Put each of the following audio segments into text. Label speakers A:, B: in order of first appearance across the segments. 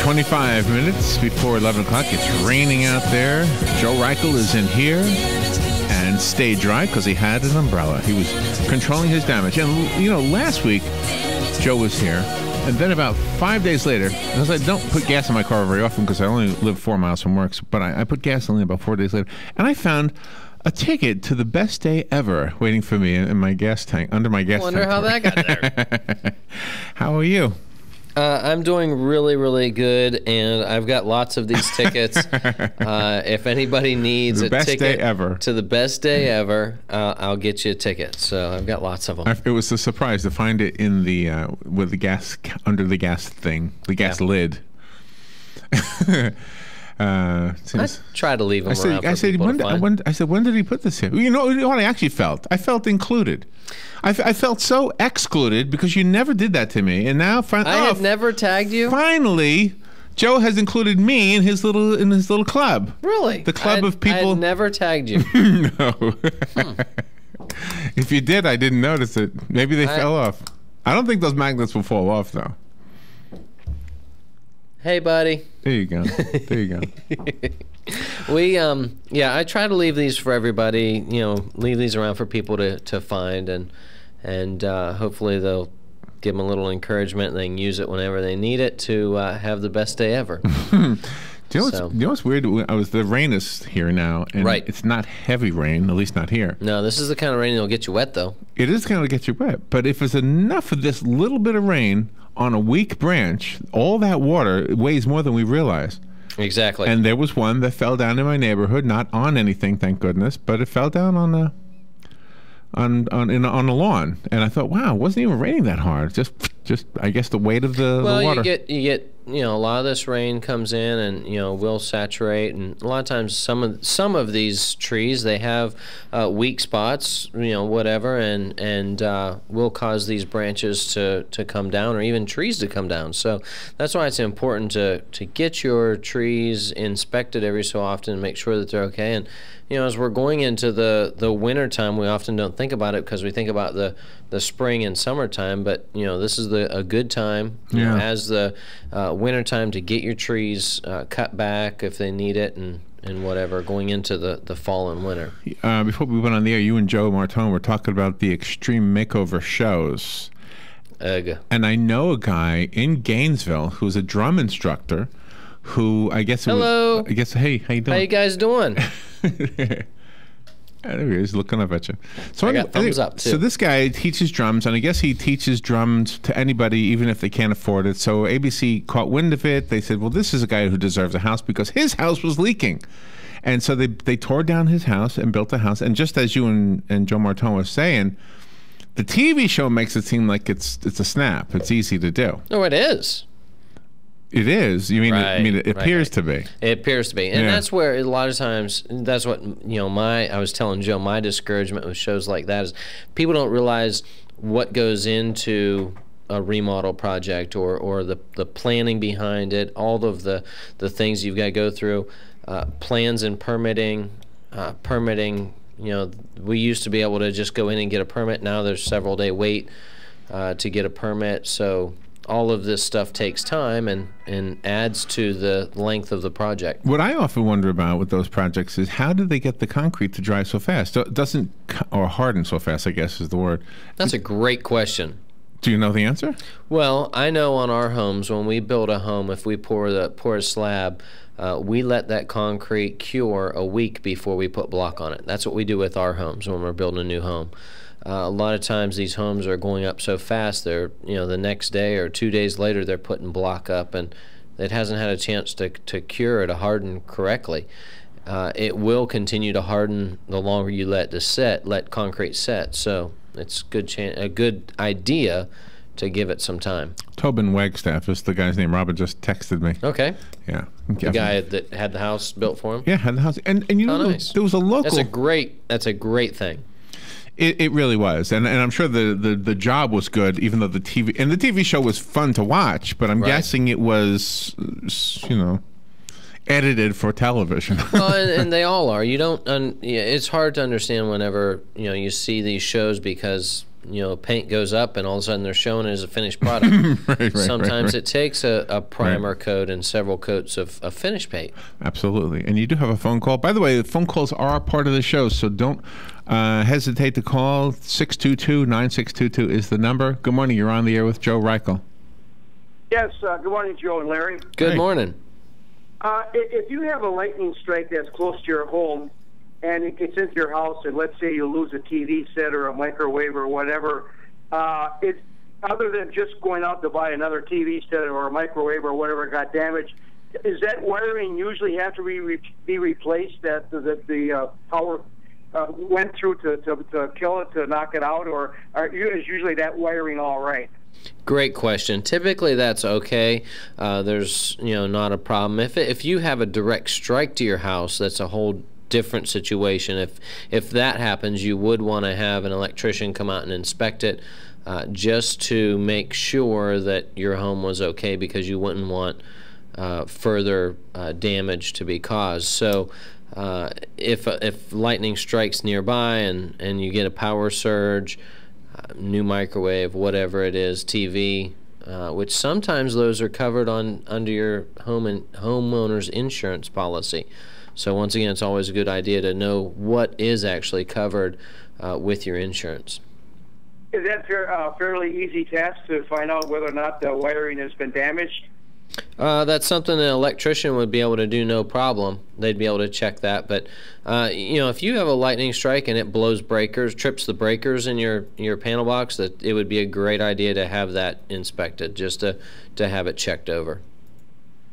A: 25 minutes before 11 o'clock. It's raining out there. Joe Reichel is in here and stayed dry because he had an umbrella. He was controlling his damage. And, you know, last week, Joe was here. And then about 5 days later, because I don't put gas in my car very often because I only live 4 miles from work, but I put gasoline about 4 days later. And I found a ticket to the best day ever waiting for me in my gas tank, under my gas tank.
B: I wonder how that got there.
A: How are you?
B: I'm doing really, really good, and I've got lots of these tickets. If anybody needs a ticket to the best day ever, I'll get you a ticket. So I've got lots of them.
A: It was a surprise to find it in the with the gas under the gas thing, the gas lid.
B: I try to leave them around for people to find.
A: I said, when did he put this here? You know what I actually felt? I felt included. I felt so excluded because you never did that to me, and now
B: I had never tagged you.
A: Finally, Joe has included me in his little club.
B: Really?
A: The club of people.
B: I had never tagged you.
A: No. If you did, I didn't notice it. Maybe they fell off. I don't think those magnets will fall off though.
B: Hey, buddy.
A: There you go. There you go.
B: I try to leave these for everybody. You know, leave these around for people to find, and hopefully they'll give them a little encouragement, and they can use it whenever they need it to have the best day ever.
A: Do you know what's weird? The rain is here now, and it's not heavy rain, at least not here.
B: No, this is the kind of rain that'll get you wet, though.
A: It is kind of get you wet, but if there's enough of this little bit of rain on a weak branch, all that water weighs more than we realize.
B: Exactly.
A: And there was one that fell down in my neighborhood, not on anything, thank goodness, but it fell down on a lawn, and I thought, wow, it wasn't even raining that hard. Just I guess the weight of the water.
B: Well, you get a lot of this rain comes in and will saturate, and a lot of times some of these trees, they have weak spots, whatever, and will cause these branches to come down, or even trees to come down. So that's why it's important to get your trees inspected every so often and make sure that they're okay. And as we're going into the winter time, we often don't think about it because we think about the spring and summertime, but this is a good time as the winter time to get your trees cut back if they need it, and whatever, going into the fall and winter.
A: Before we went on the air, you and Joe Martone were talking about the extreme makeover shows. And I know a guy in Gainesville who's a drum instructor who hey, how you doing?
B: How you guys doing?
A: There he is, looking up at you. So
B: I got thumbs up, too.
A: So this guy teaches drums, and I guess he teaches drums to anybody, even if they can't afford it. So ABC caught wind of it. They said, well, this is a guy who deserves a house because his house was leaking. And so they tore down his house and built a house. And just as you and Joe Martone was saying, the TV show makes it seem like it's a snap. It's easy to do.
B: No, it is.
A: It is. You mean? It appears to be.
B: It appears to be, and that's where a lot of times that's what I was telling Joe. My discouragement with shows like that is people don't realize what goes into a remodel project or the planning behind it, all of the things you've got to go through, plans and permitting. We used to be able to just go in and get a permit. Now there's several day wait to get a permit. So all of this stuff takes time and adds to the length of the project.
A: What I often wonder about with those projects is how do they get the concrete to dry so fast? Or harden so fast, I guess is the word.
B: That's a great question.
A: Do you know the answer?
B: Well, I know on our homes, when we build a home, if we pour a slab, we let that concrete cure a week before we put block on it. That's what we do with our homes when we're building a new home. A lot of times these homes are going up so fast, they're the next day or 2 days later they're putting block up, and it hasn't had a chance to cure or to harden correctly. It will continue to harden the longer you let concrete set. So it's a good idea to give it some time.
A: Tobin Wagstaff is the guy's name. Robert just texted me.
B: Okay.
A: Yeah.
B: The guy that had the house built for him?
A: Yeah, had the house. And
B: nice.
A: There was a local.
B: That's a great thing.
A: It really was, and I'm sure the job was good, even though the TV show was fun to watch. But I'm guessing it was, edited for television.
B: Well, and they all are. It's hard to understand whenever you see these shows because paint goes up and all of a sudden they're shown as a finished product. Sometimes it takes a primer coat and several coats of finished paint.
A: Absolutely. And you do have a phone call. By the way, the phone calls are a part of the show, so don't hesitate to call. 622-9622 is the number. Good morning. You're on the air with Joe Reichel.
C: Yes. Good morning, Joe and Larry.
B: Good morning.
C: If you have a lightning strike that's close to your home and it gets into your house, and let's say you lose a TV set or a microwave or whatever, other than just going out to buy another TV set or a microwave or whatever got damaged, is that wiring usually have to be replaced that the power went through to kill it, to knock it out, or is usually that wiring all right?
B: Great question. Typically, that's okay. There's not a problem. If you have a direct strike to your house, that's a whole different situation. If that happens, you would want to have an electrician come out and inspect it, just to make sure that your home was okay, because you wouldn't want further damage to be caused. So if lightning strikes nearby and you get a power surge, new microwave, whatever it is, TV, which sometimes those are covered under your homeowner's insurance policy. So once again, it's always a good idea to know what is actually covered with your insurance.
C: Is that a fairly easy task to find out whether or not the wiring has been damaged?
B: That's something an electrician would be able to do, no problem. They'd be able to check that. But if you have a lightning strike and it blows breakers, trips the breakers in your panel box, that it would be a great idea to have that inspected, just to have it checked over.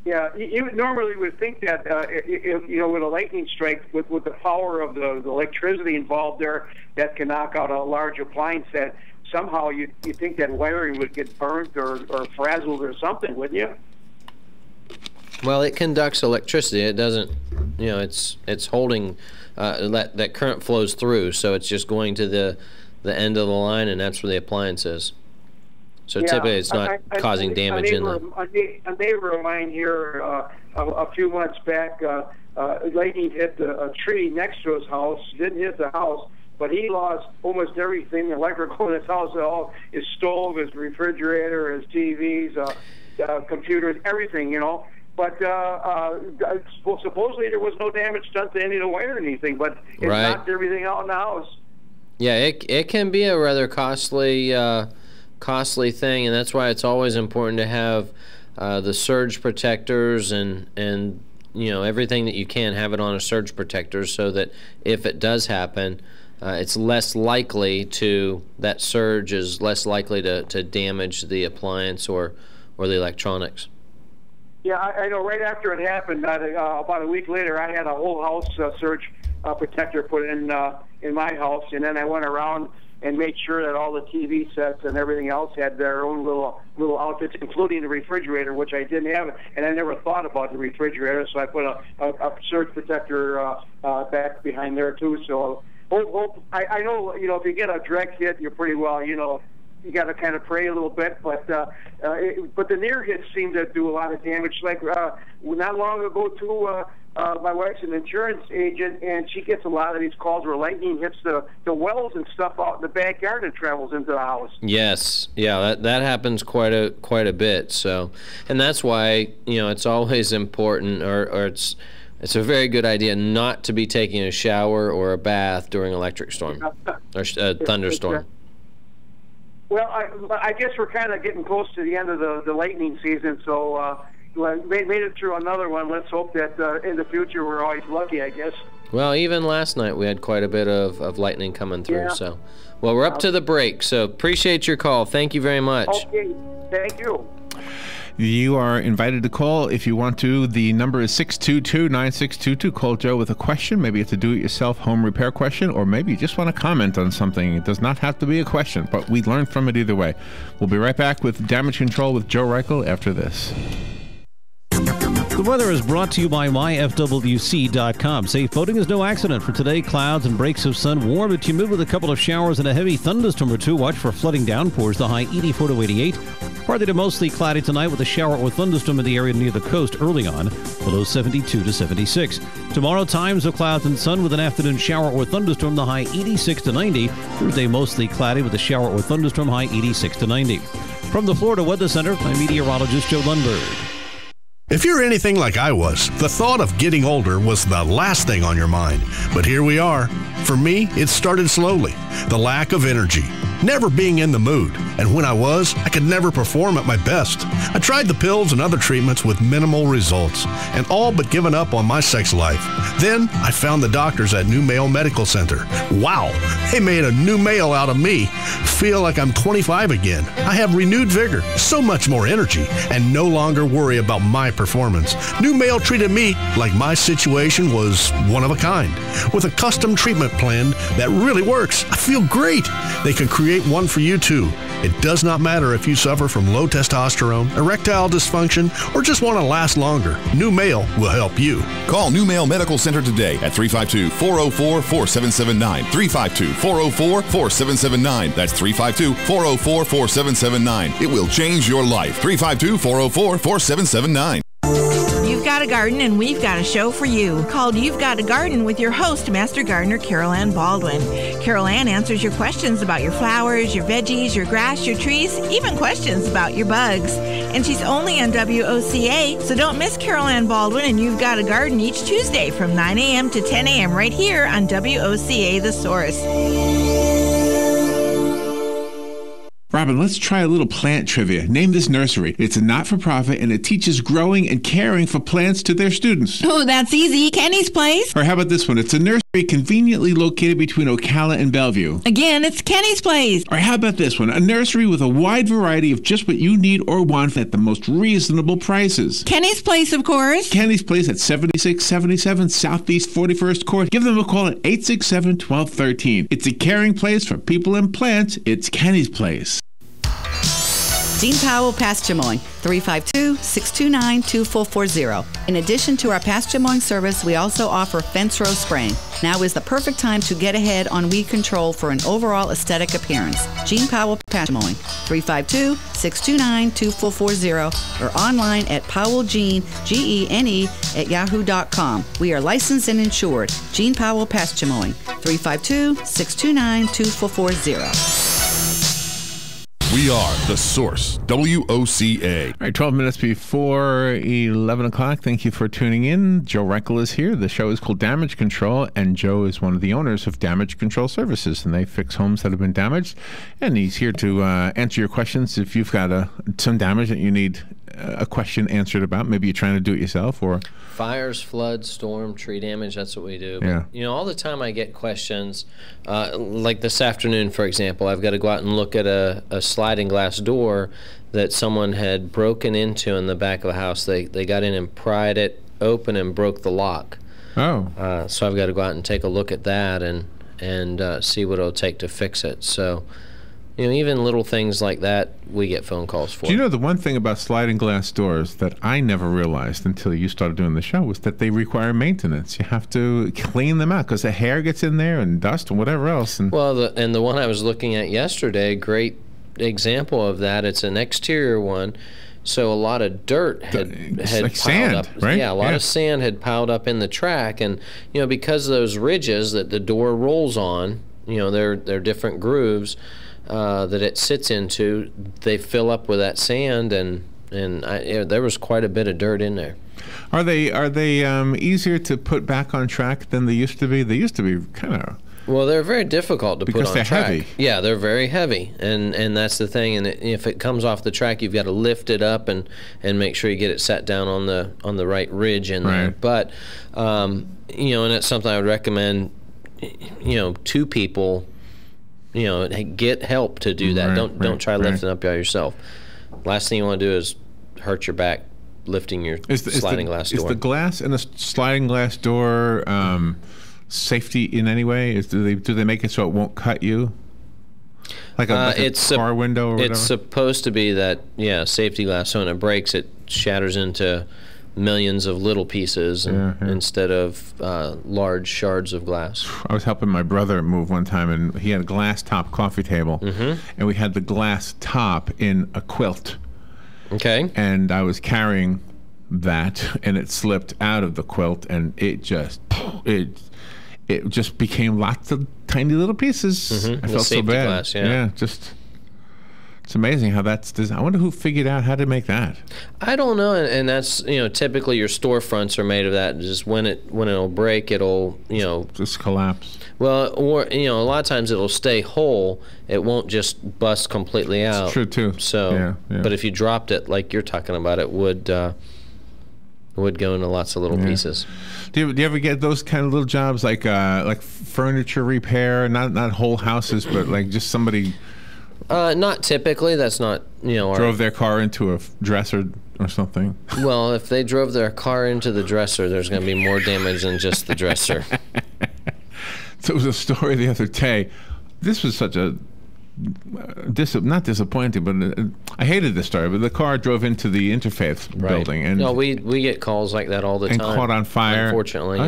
C: Yeah, you normally would think that with a lightning strike, with the power of the electricity involved there, that can knock out a large appliance, that somehow you think that wiring would get burnt or frazzled or something, wouldn't you?
B: Well, it conducts electricity. It doesn't, it's holding, that current flows through, so it's just going to the end of the line, and that's where the appliance is. So typically it's not causing damage in the...
C: A neighbor of mine here a few months back, lightning hit a tree next to his house, didn't hit the house, but he lost almost everything electrical in his house, all his stove, his refrigerator, his TVs, computers, everything, But supposedly there was no damage done to any of the wire or anything, but it knocked everything out in the house.
B: Yeah, it can be a rather costly thing, and that's why it's always important to have the surge protectors and everything that you can have it on a surge protector, so that if it does happen, it's less likely that surge is less likely to damage the appliance or the electronics.
C: Yeah, I know. Right after it happened, about a week later, I had a whole house surge protector put in my house, and then I went around and made sure that all the TV sets and everything else had their own little outfits, including the refrigerator, which I didn't have, and I never thought about the refrigerator, so I put a surge protector back behind there too. So I know, if you get a direct hit, you're pretty well, you got to kind of pray a little bit, but the near hits seem to do a lot of damage. Like not long ago, too, my wife's an insurance agent, and she gets a lot of these calls where lightning hits the wells and stuff out in the backyard and travels into the house.
B: Yes, yeah, that happens quite a bit. So, and that's why it's always important, or it's a very good idea not to be taking a shower or a bath during electric storm or thunderstorm.
C: Well, I guess we're kind of getting close to the end of the lightning season, so made it through another one. Let's hope that in the future we're always lucky, I guess.
B: Well, even last night we had quite a bit of lightning coming through. Yeah. So, well, we're up to the break, so appreciate your call. Thank you very much.
C: Okay, thank you.
A: You are invited to call if you want to. The number is 622-9622. Call Joe with a question. Maybe it's a do-it-yourself home repair question, or maybe you just want to comment on something. It does not have to be a question, but we learn from it either way. We'll be right back with Damage Control with Joe Reichel after this.
D: The weather is brought to you by myfwc.com. Safe boating is no accident. For today, clouds and breaks of sun, warm but humid with a couple of showers and a heavy thunderstorm or two. Watch for flooding downpours, the high 84 to 88. Partly to mostly cloudy tonight with a shower or thunderstorm in the area near the coast early on. The low 72 to 76. Tomorrow, times of clouds and sun with an afternoon shower or thunderstorm, the high 86 to 90. Thursday, mostly cloudy with a shower or thunderstorm, high 86 to 90. From the Florida Weather Center, I'm meteorologist Joe Lundberg.
E: If you're anything like I was, the thought of getting older was the last thing on your mind. But here we are. For me, it started slowly. The lack of energy, never being in the mood. And when I was, I could never perform at my best. I tried the pills and other treatments with minimal results, and all but given up on my sex life. Then I found the doctors at New Male Medical Center. Wow, they made a new male out of me. Feel like I'm 25 again. I have renewed vigor, so much more energy, and no longer worry about my performance. New Male treated me like my situation was one of a kind, with a custom treatment plan that really works. I feel great. They can create one for you too. It does not matter if you suffer from low testosterone, erectile dysfunction, or just want to last longer. New Male will help you.
F: Call New Male Medical Center today at 352-404-4779. 352-404-4779. That's 352-404-4779. It will change your life. 352-404-4779.
G: You've got a garden and we've got a show for you called You've Got a Garden with your host, Master Gardener Carol Ann Baldwin. Carol Ann answers your questions about your flowers, your veggies, your grass, your trees, even questions about your bugs. And she's only on WOCA, so don't miss Carol Ann Baldwin and You've Got a Garden each Tuesday from 9 a.m. to 10 a.m. right here on WOCA The Source.
A: Robin, let's try a little plant trivia. Name this nursery. It's a not-for-profit, and it teaches growing and caring for plants to their students.
G: Oh, that's easy. Kenny's Place.
A: Or how about this one? It's a nursery conveniently located between Ocala and Bellevue.
G: Again, it's Kenny's Place.
A: Or how about this one? A nursery with a wide variety of just what you need or want at the most reasonable prices.
G: Kenny's Place, of course.
A: Kenny's Place at 7677 Southeast 41st Court. Give them a call at 867-1213. It's a caring place for people and plants. It's Kenny's Place.
H: Gene Powell Pasture Mowing, 352-629-2440. In addition to our pasture mowing service, we also offer fence row spraying. Now is the perfect time to get ahead on weed control for an overall aesthetic appearance. Gene Powell Pasture Mowing, 352-629-2440 or online at powellgene, Gene, at yahoo.com. We are licensed and insured. Gene Powell Pasture Mowing, 352-629-2440.
F: We are The Source, WOCA.
A: All right, 12 minutes before 11 o'clock. Thank you for tuning in. Joe Reichel is here. The show is called Damage Control, and Joe is one of the owners of Damage Control Services, and they fix homes that have been damaged. And he's here to answer your questions if you've got some damage that you need a question answered about. Maybe you're trying to do it yourself, or
B: fires, floods, storm, tree damage. That's what we do.
A: Yeah.
B: But, all the time I get questions, like this afternoon, for example. I've got to go out and look at a sliding glass door that someone had broken into in the back of a house. They got in and pried it open and broke the lock.
A: Oh.
B: So I've got to go out and take a look at that and see what it'll take to fix it. So, even little things like that, we get phone calls for.
A: Do you know the one thing about sliding glass doors that I never realized until you started doing the show was that they require maintenance. You have to clean them out because the hair gets in there and dust and whatever else. And
B: well, the one I was looking at yesterday, great example of that. It's an exterior one. So a lot of dirt had
A: like
B: piled
A: sand,
B: up.
A: right?
B: Yeah, a lot of sand had piled up in the track, and because of those ridges that the door rolls on, they're different grooves that it sits into. They fill up with that sand, and there was quite a bit of dirt in there.
A: Are they easier to put back on track than they used to be? They used to be kind of.
B: Well, they're very difficult to put on track.
A: Because they're heavy.
B: Yeah, they're very heavy, and that's the thing. And if it comes off the track, you've got to lift it up and make sure you get it set down on the right ridge in there. But and it's something I would recommend. To people, get help to do that. Don't try lifting up by yourself. Last thing you want to do is hurt your back lifting your sliding glass door.
A: Is the glass in a sliding glass door safety in any way? Do they make it so it won't cut you? Like a car window or whatever?
B: It's supposed to be that, safety glass. So when it breaks, it shatters into millions of little pieces instead of large shards of glass.
A: I was helping my brother move one time, and he had a glass top coffee table, and we had the glass top in a quilt.
B: Okay.
A: And I was carrying that, and it slipped out of the quilt, and it just became lots of tiny little pieces. I felt so bad.
B: Glass, yeah.
A: It's amazing how that's. I wonder who figured out how to make that.
B: I don't know, and that's typically your storefronts are made of that. Just when it'll break, it'll
A: just collapse.
B: Well, or a lot of times it'll stay whole. It won't just bust completely out.
A: It's true too.
B: So, but if you dropped it like you're talking about, it would go into lots of little pieces.
A: Do you ever get those kind of little jobs like furniture repair? Not whole houses, but like just somebody.
B: Not typically. That's not
A: drove their car into a dresser or something.
B: Well, if they drove their car into the dresser, there's going to be more damage than just the dresser.
A: So it was a story the other day. This was such a not disappointing, but I hated this story. But the car drove into the Interfaith building, and
B: we get calls like that all the time.
A: And caught on fire.
B: Unfortunately,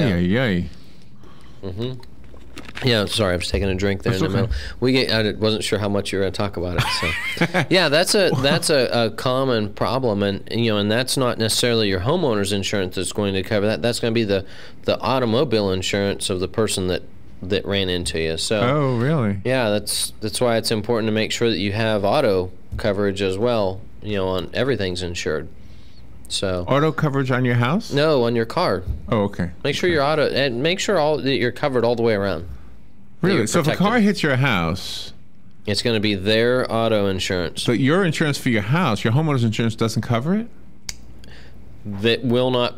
B: Yeah, sorry, I was taking a drink there in the middle. I wasn't sure how much you were going to talk about it. So, yeah, that's a common problem, and that's not necessarily your homeowner's insurance that's going to cover that. That's going to be the automobile insurance of the person that ran into you. So,
A: oh, really?
B: Yeah, that's why it's important to make sure that you have auto coverage as well. On everything's insured. So
A: auto coverage on your house?
B: No, on your car.
A: Oh, okay.
B: Make sure your auto and make sure that you're covered all the way around.
A: Really? So if a car hits your house,
B: it's going to be their auto insurance.
A: But your insurance for your house, your homeowner's insurance doesn't cover it?
B: That will not.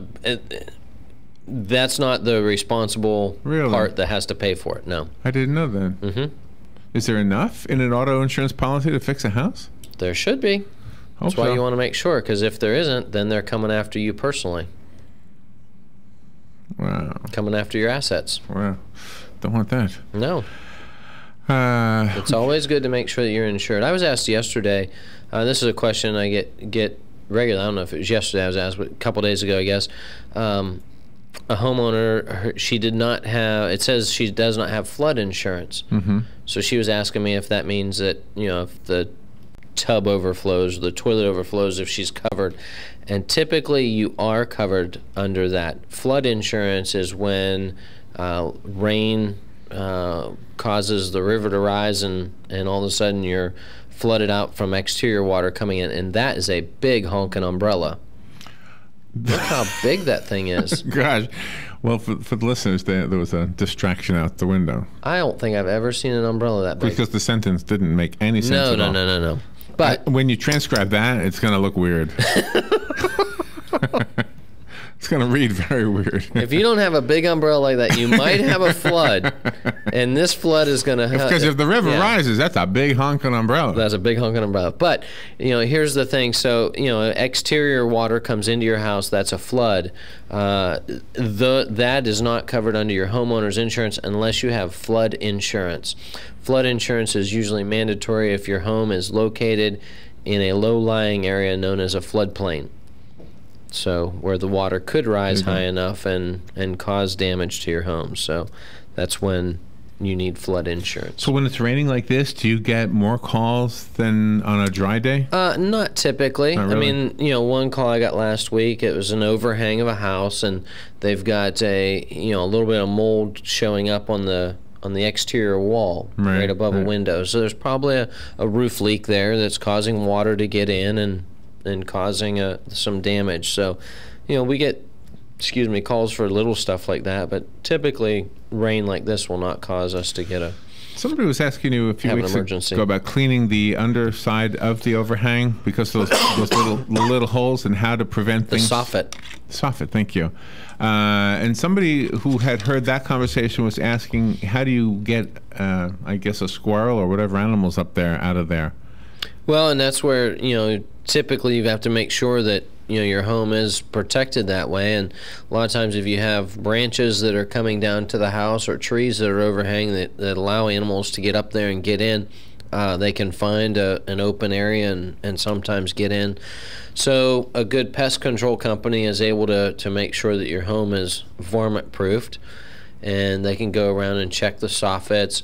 B: That's not the responsible part that has to pay for it. No.
A: I didn't know that.
B: Mm-hmm.
A: Is there enough in an auto insurance policy to fix a house?
B: There should be. That's why you want to make sure, because if there isn't, then they're coming after you personally.
A: Wow.
B: Coming after your assets.
A: Wow. Don't want that.
B: No. It's always good to make sure that you're insured. I was asked yesterday, this is a question I get regularly. I don't know if it was yesterday I was asked, but a couple days ago, I guess. A homeowner, she did not have, it says she does not have flood insurance.
A: Mm-hmm.
B: So she was asking me if that means that, if the tub overflows, the toilet overflows, if she's covered. And typically you are covered under that. Flood insurance is when rain causes the river to rise and all of a sudden you're flooded out from exterior water coming in, and that is a big honking umbrella. Look how big that thing is.
A: Gosh. Well, for the listeners, there was a distraction out the window.
B: I don't think I've ever seen an umbrella that big.
A: Because the sentence didn't make any sense at all.
B: No. But
A: when you transcribe that, it's going to look weird. It's going to read very weird.
B: If you don't have a big umbrella like that, you might have a flood, and this flood is going to help.
A: Because if the river rises, that's a big honking umbrella.
B: That's a big honking umbrella. But, here's the thing. So, exterior water comes into your house, that's a flood. That is not covered under your homeowner's insurance unless you have flood insurance. Flood insurance is usually mandatory if your home is located in a low-lying area known as a floodplain. So where the water could rise high enough and cause damage to your home. So that's when you need flood insurance.
A: So when it's raining like this, do you get more calls than on a dry day?
B: Not typically.
A: Not really?
B: I mean, one call I got last week, it was an overhang of a house, and they've got a little bit of mold showing up on the exterior wall right above a window. So there's probably a roof leak there that's causing water to get in and causing some damage. So, we get, calls for little stuff like that, but typically rain like this will not cause us to get
A: Somebody was asking you a few weeks ago about cleaning the underside of the overhang because those little holes, and how to prevent things.
B: The soffit.
A: Soffit, thank you. And somebody who had heard that conversation was asking, how do you get, I guess, a squirrel or whatever animals up there out of there?
B: Well, and that's where, typically you have to make sure that your home is protected that way, and a lot of times if you have branches that are coming down to the house or trees that are overhang that allow animals to get up there and get in, they can find an open area and sometimes get in. So a good pest control company is able to make sure that your home is varmint proofed, and they can go around and check the soffits.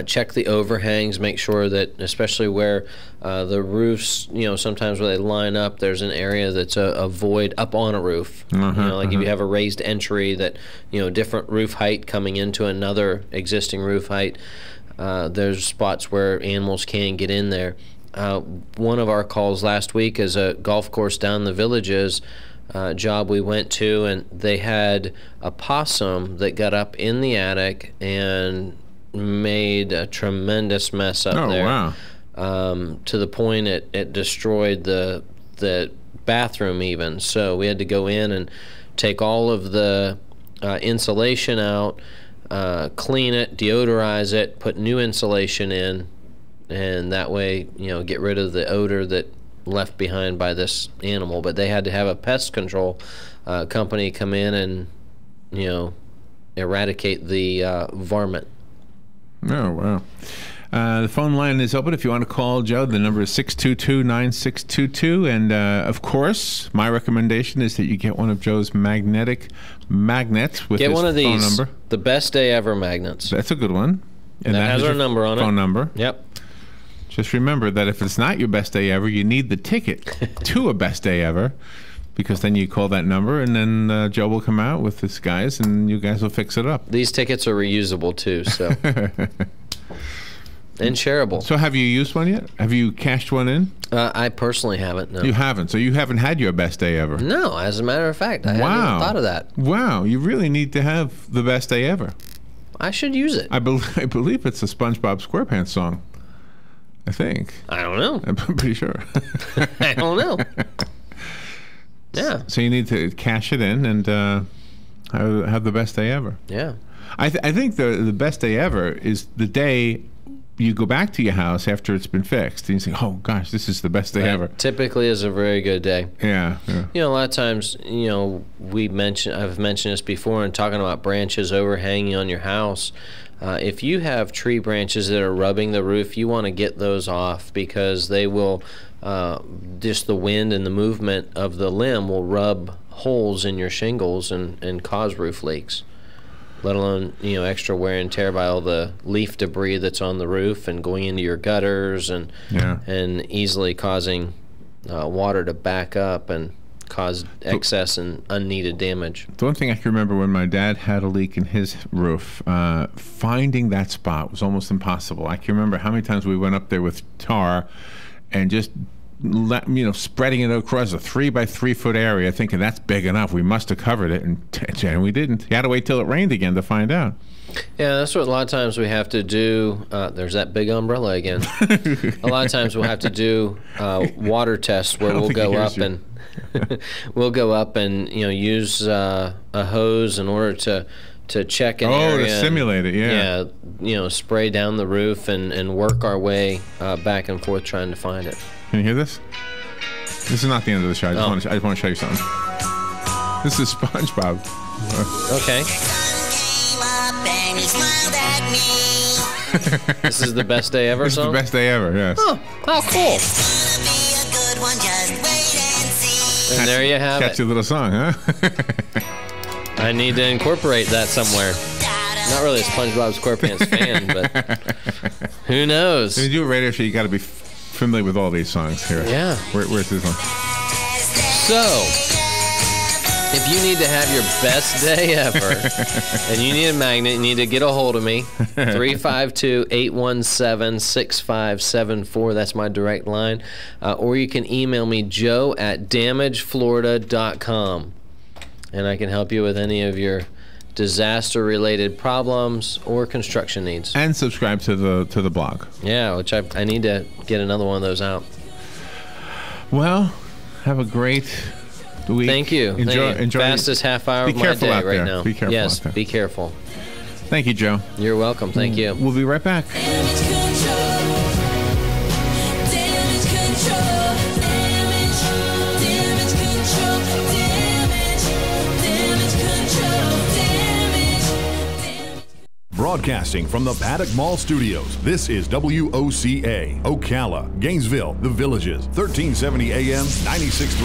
B: Check the overhangs, make sure that, especially where the roofs, sometimes where they line up, there's an area that's a void up on a roof. Like if you have a raised entry that, different roof height coming into another existing roof height, there's spots where animals can get in there. One of our calls last week is a golf course down the Villages job we went to, and they had a possum that got up in the attic and made a tremendous mess up there.
A: Wow.
B: To the point it destroyed the bathroom even. So we had to go in and take all of the insulation out, clean it, deodorize it, put new insulation in, and that way, get rid of the odor that left behind by this animal. But they had to have a pest control company come in and, eradicate the varmint.
A: Oh, wow. The phone line is open if you want to call Joe. The number is 622-9622. And, of course, my recommendation is that you get one of Joe's magnetic magnets with his
B: one of these,
A: phone number.
B: The Best Day Ever magnets.
A: That's a good one. And
B: that has our number on it.
A: Phone number.
B: Yep.
A: Just remember that if it's not your best day ever, you need the ticket to a best day ever, because then you call that number, and then Joe will come out with his guys, and you guys will fix it up.
B: These tickets are reusable, too, so. And shareable.
A: So have you used one yet? Have you cashed one in?
B: I personally haven't, no.
A: You haven't? So you haven't had your best day ever?
B: No, as a matter of fact. I hadn't even thought of that.
A: Wow. You really need to have the best day ever.
B: I should use it.
A: I believe it's a SpongeBob SquarePants song. I think.
B: I don't know.
A: I'm pretty sure.
B: I don't know. Yeah.
A: So you need to cash it in and have the best day ever.
B: Yeah.
A: I think the best day ever is the day you go back to your house after it's been fixed and you say, oh gosh, this is the best day ever.
B: Typically is a very good day.
A: Yeah.
B: A lot of times, I've mentioned this before in talking about branches overhanging on your house. If you have tree branches that are rubbing the roof, you want to get those off, because they will, just the wind and the movement of the limb will rub holes in your shingles and cause roof leaks, let alone, extra wear and tear by all the leaf debris that's on the roof and going into your gutters and easily causing water to back up and cause excess and unneeded damage.
A: The one thing I can remember when my dad had a leak in his roof, finding that spot was almost impossible. I can remember how many times we went up there with tar and just spreading it across a 3-by-3 foot area, thinking that's big enough. We must have covered it, and we didn't. You had to wait till it rained again to find out.
B: Yeah, that's what a lot of times we have to do. There's that big umbrella again. A lot of times we'll have to do water tests where we'll go up and use a hose in order to check an area.
A: To simulate it, yeah.
B: Yeah, spray down the roof and work our way back and forth trying to find it.
A: Can you hear this? This is not the end of the show. I just want to show you something. This is SpongeBob.
B: Okay. This is the best day ever song?
A: This is the best day ever, yes.
B: Oh, how cool. And there you have it.
A: Catchy little song, huh?
B: I need to incorporate that somewhere. Not really a SpongeBob SquarePants fan, but who knows?
A: When you do a radio show, you got to be familiar with all these songs here.
B: Yeah.
A: Where's this one?
B: So, if you need to have your best day ever, and you need a magnet, you need to get a hold of me. 352-817-6574. That's my direct line. Or you can email me, joe@damageflorida.com. And I can help you with any of your disaster-related problems or construction needs.
A: And subscribe to the blog.
B: Yeah, which I need to get another one of those out.
A: Well, have a great week.
B: Thank you.
A: Enjoy.
B: Fastest half hour of my day right now.
A: Be careful.
B: Yes,
A: out there.
B: be careful.
A: Thank you, Joe.
B: You're welcome. Thank you.
A: We'll be right back.
F: Broadcasting from the Paddock Mall Studios, this is WOCA, Ocala, Gainesville, The Villages, 1370 AM, 96.3